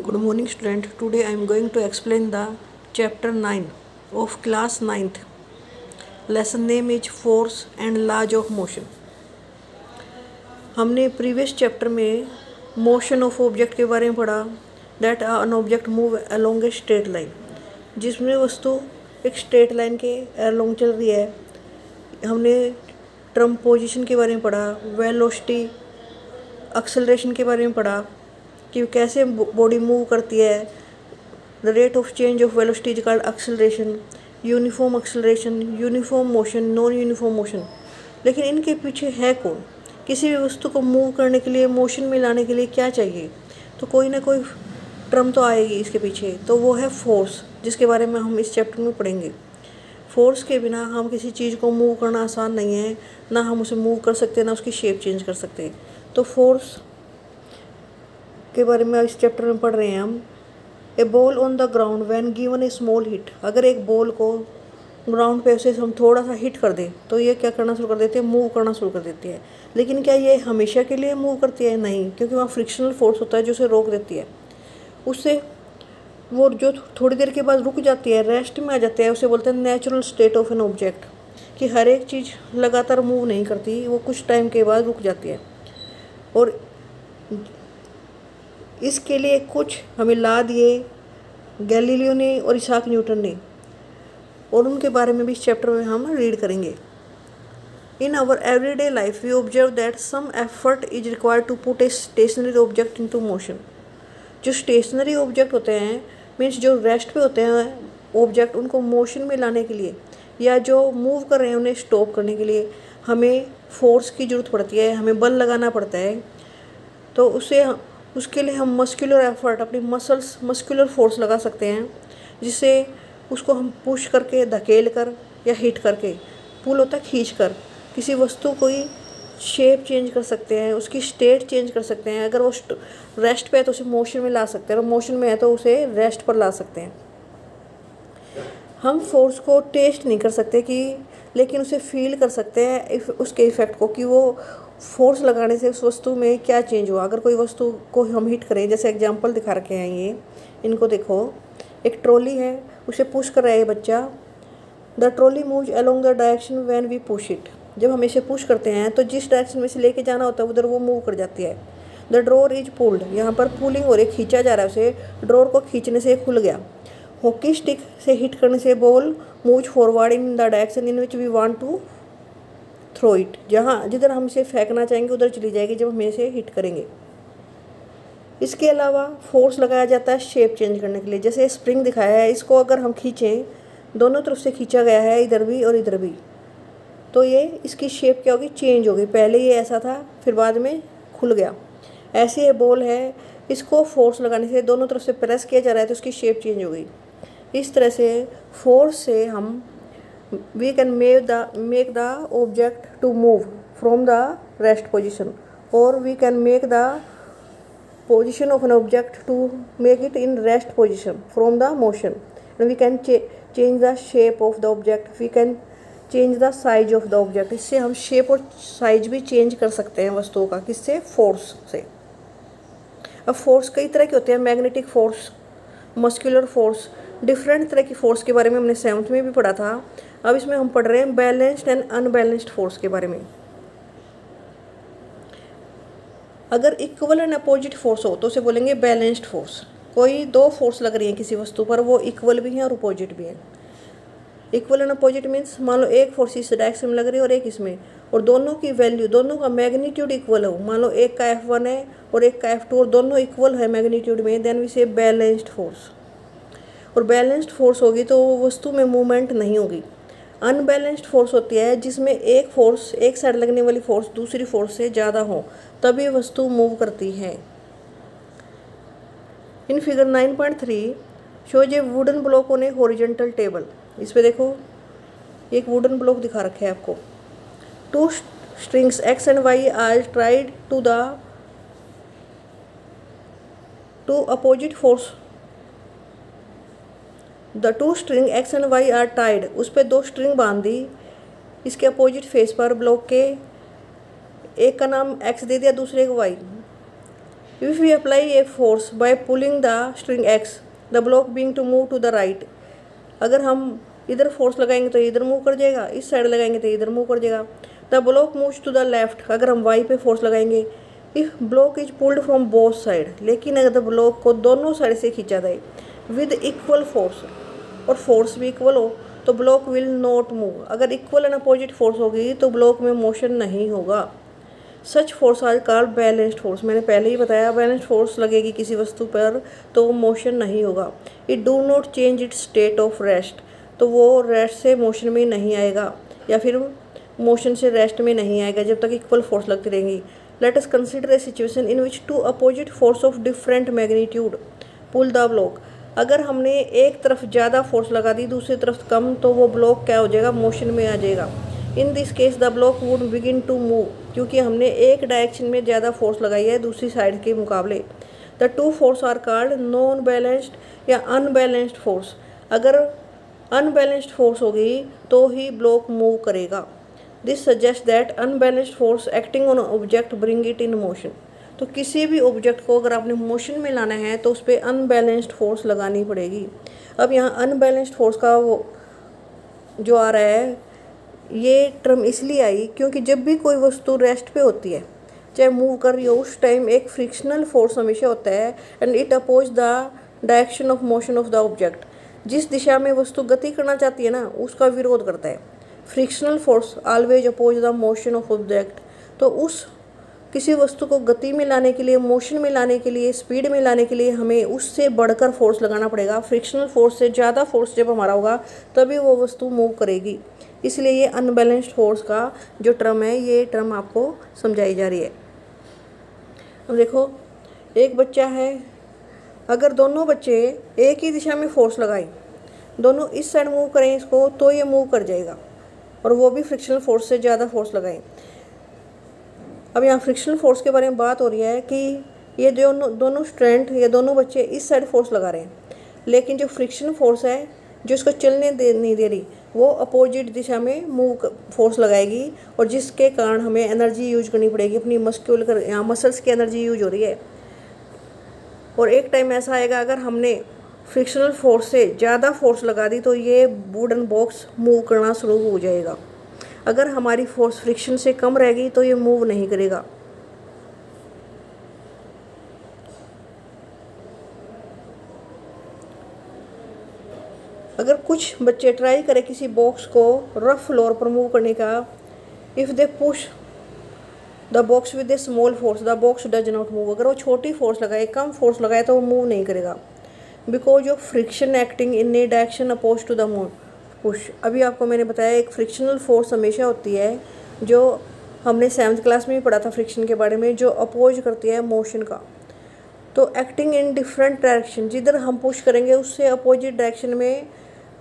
Good morning student. Today I am going to explain the chapter 9 of class 9th. Lesson name is force and laws of motion. हमने previous chapter में motion of object के बारे में पढ़ा that an object move along a straight line, जिसमें वस्तु एक straight line के अलोंग चल रही है। हमने टर्म पोजीशन के बारे में पढ़ा, वेलोसिटी, एक्सेलरेशन के बारे में पढ़ा कि कैसे बॉडी मूव करती है। The rate of change of velocity is called acceleration, uniform acceleration, uniform motion, non uniform motion. लेकिन इनके पीछे है कौन? किसी भी वस्तु को मूव करने के लिए, मोशन में लाने के लिए क्या चाहिए? तो कोई ना कोई टर्म तो आएगी इसके पीछे, तो वो है फोर्स, जिसके बारे में हम इस चैप्टर में पढ़ेंगे। फोर्स के बिना हम किसी चीज़ को मूव करना आसान नहीं है, ना हम उसे मूव कर सकते, ना उसकी शेप चेंज कर सकते। तो फोर्स के बारे में इस चैप्टर में पढ़ रहे हैं हम। A ball on the ground when given a small hit, अगर एक बॉल को ग्राउंड पे उसे हम थोड़ा सा हिट कर दें तो ये क्या करना शुरू कर देती है? मूव करना शुरू कर देती है। लेकिन क्या ये हमेशा के लिए मूव करती है? नहीं, क्योंकि वहाँ फ्रिक्शनल फोर्स होता है जो उसे रोक देती है। उससे वो जो थोड़ी देर के बाद रुक जाती है, रेस्ट में आ जाती है, उसे बोलते हैं natural state of an object. कि हर एक चीज़ लगातार मूव नहीं करती, वो कुछ टाइम के बाद रुक जाती है। और इसके लिए कुछ हमें ला दिए गैलीलियो ने और इसाक न्यूटन ने, और उनके बारे में भी इस चैप्टर में हम रीड करेंगे। In our everyday life we observe that some effort is required to put a stationary object into motion. जो स्टेशनरी ऑब्जेक्ट होते हैं, मीन्स जो रेस्ट पे होते हैं ऑब्जेक्ट, उनको मोशन में लाने के लिए या जो मूव कर रहे हैं उन्हें स्टॉप करने के लिए हमें फोर्स की ज़रूरत पड़ती है, हमें बल लगाना पड़ता है। तो उसके लिए हम मस्कुलर एफर्ट, अपनी मस्कुलर फोर्स लगा सकते हैं, जिससे उसको हम पुश करके, धकेल कर या हिट करके, पुल होता है खींच कर, किसी वस्तु को ही शेप चेंज कर सकते हैं, उसकी स्टेट चेंज कर सकते हैं। अगर वो रेस्ट पे है तो उसे मोशन में ला सकते हैं, और मोशन में है तो उसे रेस्ट पर ला सकते हैं। हम फोर्स को टेस्ट नहीं कर सकते लेकिन उसे फील कर सकते हैं उसके इफ़ेक्ट को, कि वो फोर्स लगाने से उस वस्तु में क्या चेंज हुआ। अगर कोई वस्तु को हम हिट करें, जैसे एग्जांपल दिखा रखे हैं ये, इनको देखो, एक ट्रॉली है, उसे पुश कर रहा है बच्चा। The trolley moves along the direction when we push it. जब हम इसे पुश करते हैं तो जिस डायरेक्शन में से लेके जाना होता है उधर वो मूव कर जाती है। द ड्रॉर इज पुल्ड, यहाँ पर पुलिंग हो रही, खींचा जा रहा है उसे, ड्रॉर को खींचने से खुल गया। हॉकी स्टिक से हिट करने से ball move forward in the direction in which we want to throw it. जिधर हम इसे फेंकना चाहेंगे उधर चली जाएगी जब हम इसे हिट करेंगे। इसके अलावा फोर्स लगाया जाता है शेप चेंज करने के लिए। जैसे स्प्रिंग दिखाया है, इसको अगर हम खींचें, दोनों तरफ से खींचा गया है, इधर भी और इधर भी, तो ये इसकी शेप क्या होगी? चेंज होगी। पहले ये ऐसा था, फिर बाद में खुल गया। ऐसे ये बॉल है, इसको फोर्स लगाने से दोनों तरफ से प्रेस किया जा रहा है तो उसकी शेप चेंज हो गई। इस तरह से फोर्स से हम we can make the object to move from the rest position, or we can make the position of an object to make it in rest position from the motion, and we can change the shape of the object, we can change the size of the object। इससे हम shape और size भी change कर सकते हैं वस्तुओं का। किससे? फोर्स से। अब फोर्स कई तरह के होते हैं, magnetic force, muscular force, different तरह की फोर्स के बारे में हमने 7th में भी पढ़ा था। अब इसमें हम पढ़ रहे हैं बैलेंस्ड एंड अनबैलेंस्ड फोर्स के बारे में। अगर इक्वल एंड अपोजिट फोर्स हो तो उसे बोलेंगे बैलेंस्ड फोर्स। कोई दो फोर्स लग रही हैं किसी वस्तु पर, वो इक्वल भी हैं और अपोजिट भी हैं। इक्वल एंड अपोजिट मीन्स मान लो एक फोर्स इस डायरेक्शन में लग रही है और एक इसमें, और दोनों की वैल्यू, दोनों का मैग्नीट्यूड इक्वल हो। मान लो एक का F1 है और एक का F2 और दोनों इक्वल है मैग्नीट्यूड में, देन वी से बैलेंस्ड फोर्स। और बैलेंस्ड फोर्स होगी तो वस्तु में मूवमेंट नहीं होगी। अनबैलेंस्ड फोर्स होती है जिसमें एक फोर्स, एक साइड लगने वाली फोर्स दूसरी फोर्स से ज़्यादा हो, तभी वस्तु मूव करती है। In figure 9.3 shows A wooden block on A horizontal table. इस पे देखो, एक वुडन ब्लॉक दिखा रखा है आपको। Two strings X and Y are tried to opposite force. The two string X and Y are tied, उस पर दो स्ट्रिंग बांध दी इसके अपोजिट फेस पर ब्लॉक के, एक का नाम X दे दिया, दूसरे को Y। If we apply a force by pulling the string X the block being to move to the right, अगर हम इधर फोर्स लगाएंगे तो इधर मूव कर जाएगा, इस साइड लगाएंगे तो इधर मूव कर जाएगा। The block moves to the left, अगर हम वाई पे फोर्स लगाएंगे। If block is pulled from both side, लेकिन अगर ब्लॉक को दोनों साइड से खींचा जाए विद इक्वल फोर्स, और फोर्स भी इक्वल हो, तो ब्लॉक विल नॉट मूव। अगर इक्वल एंड अपोजिट फोर्स होगी तो ब्लॉक में मोशन नहीं होगा। Such force are called balanced force, मैंने पहले ही बताया बैलेंस्ड फोर्स लगेगी किसी वस्तु पर तो वो मोशन नहीं होगा। It do not change it's state of rest, तो वो रेस्ट से मोशन में नहीं आएगा, या फिर मोशन से रेस्ट में नहीं आएगा जब तक इक्वल फोर्स लगती रहेंगी। Let us consider a situation in which two opposite force of different magnitude pull the block, अगर हमने एक तरफ ज़्यादा फोर्स लगा दी दूसरी तरफ कम, तो वो ब्लॉक क्या हो जाएगा, मोशन में आ जाएगा। In this case the block would begin to move, क्योंकि हमने एक डायरेक्शन में ज़्यादा फोर्स लगाई है दूसरी साइड के मुकाबले। The two force are called non balanced या अनबैलेंस्ड फोर्स, अगर अनबैलेंस्ड फोर्स होगी तो ही ब्लॉक मूव करेगा। This suggest that unbalanced force acting on object bring it in motion, तो किसी भी ऑब्जेक्ट को अगर आपने मोशन में लाना है तो उस पर अनबैलेंस्ड फोर्स लगानी पड़ेगी। अब यहाँ अनबैलेंस्ड फोर्स का वो जो आ रहा है, ये टर्म इसलिए आई क्योंकि जब भी कोई वस्तु रेस्ट पे होती है चाहे मूव कर रही हो, उस टाइम एक फ्रिक्शनल फोर्स हमेशा होता है and it oppose the direction of motion of the object. जिस दिशा में वस्तु गति करना चाहती है ना, उसका विरोध करता है। Frictional force always oppose the motion of object, तो उस किसी वस्तु को गति में लाने के लिए, मोशन में लाने के लिए, स्पीड में लाने के लिए हमें उससे बढ़कर फोर्स लगाना पड़ेगा। फ्रिक्शनल फोर्स से ज़्यादा फोर्स जब हमारा होगा तभी वो वस्तु मूव करेगी। इसलिए ये अनबैलेंस्ड फोर्स का जो टर्म है, ये टर्म आपको समझाई जा रही है। अब देखो, एक बच्चा है, अगर दोनों बच्चे एक ही दिशा में फोर्स लगाएं, दोनों इस साइड मूव करें इसको, तो ये मूव कर जाएगा, और वो भी फ्रिक्शनल फोर्स से ज़्यादा फोर्स लगाएं। अब यहाँ फ्रिक्शनल फोर्स के बारे में बात हो रही है कि ये दोनों स्टूडेंट या दोनों बच्चे इस साइड फोर्स लगा रहे हैं, लेकिन जो फ्रिक्शन फोर्स है जो इसको चलने नहीं दे रही, वो अपोजिट दिशा में फोर्स लगाएगी, और जिसके कारण हमें एनर्जी यूज करनी पड़ेगी अपनी यहाँ मसल्स की एनर्जी यूज हो रही है। और एक टाइम ऐसा आएगा अगर हमने फ्रिक्शनल फोर्स से ज़्यादा फोर्स लगा दी तो ये वुडन बॉक्स मूव करना शुरू हो जाएगा। अगर हमारी फोर्स फ्रिक्शन से कम रहेगी तो ये मूव नहीं करेगा। अगर कुछ बच्चे ट्राई करें किसी बॉक्स को रफ फ्लोर पर मूव करने का, if they push the box with A small force the box does not move, अगर वो छोटी फोर्स लगाए, कम फोर्स लगाए, तो वो मूव नहीं करेगा। Because of friction acting in a direction oppose to the move push. अभी आपको मैंने बताया एक फ्रिक्शनल फोर्स हमेशा होती है, जो हमने 7th क्लास में भी पढ़ा था फ्रिक्शन के बारे में, जो अपोज करती है मोशन का। तो एक्टिंग इन डिफरेंट डायरेक्शन, जिधर हम पुश करेंगे उससे अपोजिट डायरेक्शन में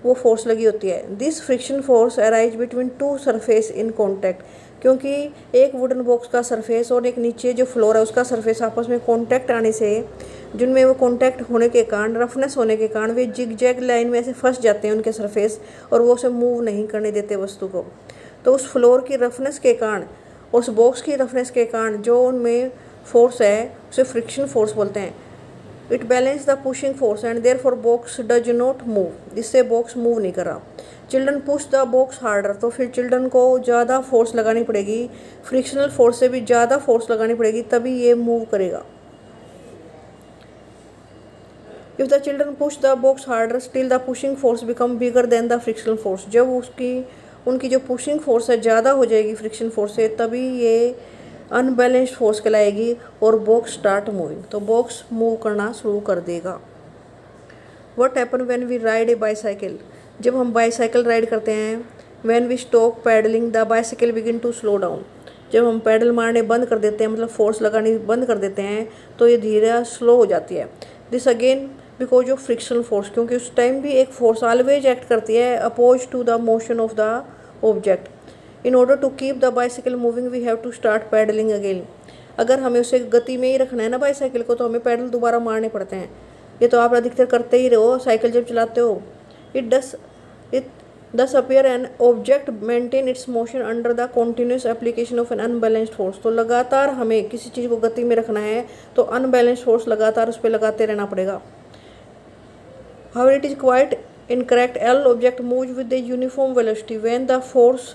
वो फोर्स लगी होती है। This friction force arise between two surface in contact, क्योंकि एक वुडन बॉक्स का सरफेस और एक नीचे जो फ्लोर है उसका सरफेस आपस में कॉन्टैक्ट आने से, जिनमें वो कॉन्टैक्ट होने के कारण, रफनेस होने के कारण वे जिग जैग लाइन में ऐसे फंस जाते हैं उनके सरफेस, और वो उसे मूव नहीं करने देते वस्तु को। तो उस फ्लोर की रफनेस के कारण, उस बॉक्स की रफनेस के कारण जो उनमें फोर्स है उसे फ्रिक्शन फोर्स बोलते हैं। It balance the pushing force and therefore box does not move, जिससे बॉक्स मूव नहीं कर रहा। Children push the box harder, तो फिर चिल्ड्रन को ज़्यादा फोर्स लगानी पड़ेगी, फ्रिक्शनल फोर्स से भी ज़्यादा फोर्स लगानी पड़ेगी, तभी ये मूव करेगा। If the children push the box harder still the pushing force become bigger than the frictional force, जब उनकी जो पुशिंग फोर्स है ज़्यादा हो जाएगी फ्रिक्शन फोर्स से, तभी ये अनबैलेंस्ड फोर्स कहलाएगी और बॉक्स स्टार्ट मूविंग, तो बॉक्स मूव करना शुरू कर देगा। What happen when we ride a bicycle, जब हम बाईसाइकिल राइड करते हैं, when we stop pedalling the bicycle begin to slow down, जब हम पैडल मारने बंद कर देते हैं, मतलब फोर्स लगानी बंद कर देते हैं, तो ये धीरे स्लो हो जाती है। This again because of frictional force, क्योंकि उस टाइम भी एक फोर्स ऑलवेज एक्ट करती है oppose to the motion of the object. In order to keep the bicycle moving we have to start pedalling again, अगर हमें उसे गति में ही रखना है ना बाईसाइकिल को, तो हमें पैडल दोबारा मारने पड़ते हैं। ये तो आप अधिकतर करते ही रहो साइकिल जब चलाते हो। It Thus appear an object maintain its motion under the continuous application of an unbalanced force। तो लगातार हमें किसी चीज़ को गति में रखना है तो अनबैलेंस्ड फोर्स लगातार उस पर लगाते रहना पड़ेगा। However, it is quite incorrect L object moves with a uniform velocity when the force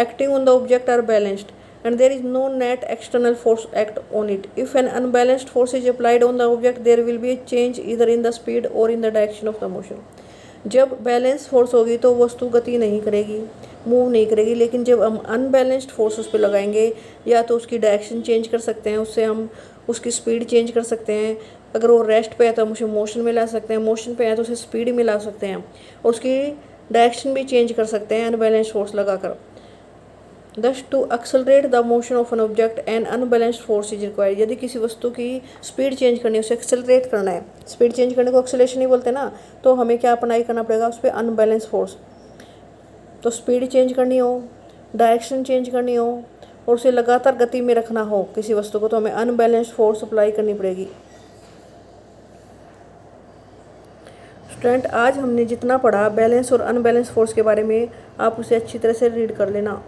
acting on the object are balanced and there is no net external force act on it. If an unbalanced force is applied on the object, there will be a change either in the speed or in the direction of the motion। जब balance force होगी तो वस्तु गति नहीं करेगी, move नहीं करेगी, लेकिन जब हम अनबैलेंस्ड फोर्स उस पर लगाएंगे या तो उसकी डायरेक्शन चेंज कर सकते हैं, उससे हम उसकी स्पीड चेंज कर सकते हैं। अगर वो रेस्ट पे है तो हम उसे मोशन में ला सकते हैं, मोशन पे है तो उसे स्पीड में ला सकते हैं और उसकी डायरेक्शन भी चेंज कर सकते हैं अनबैलेंस्ड फोर्स लगाकर। Thus to accelerate the motion of an object an unbalanced force is required। यदि किसी वस्तु की स्पीड चेंज करनी है, उसे एक्सेलरेट करना है, स्पीड चेंज करने को एक्सेलेरेशन नहीं बोलते ना, तो हमें क्या अप्लाई करना पड़ेगा उस पर अनबैलेंस फोर्स। तो स्पीड चेंज करनी हो, डायरेक्शन चेंज करनी हो और उसे लगातार गति में रखना हो किसी वस्तु को, तो हमें अनबैलेंस्ड फोर्स अप्लाई करनी पड़ेगी। स्टूडेंट, आज हमने जितना पढ़ा बैलेंस और अनबैलेंस फोर्स के बारे में, आप उसे अच्छी तरह से रीड कर लेना।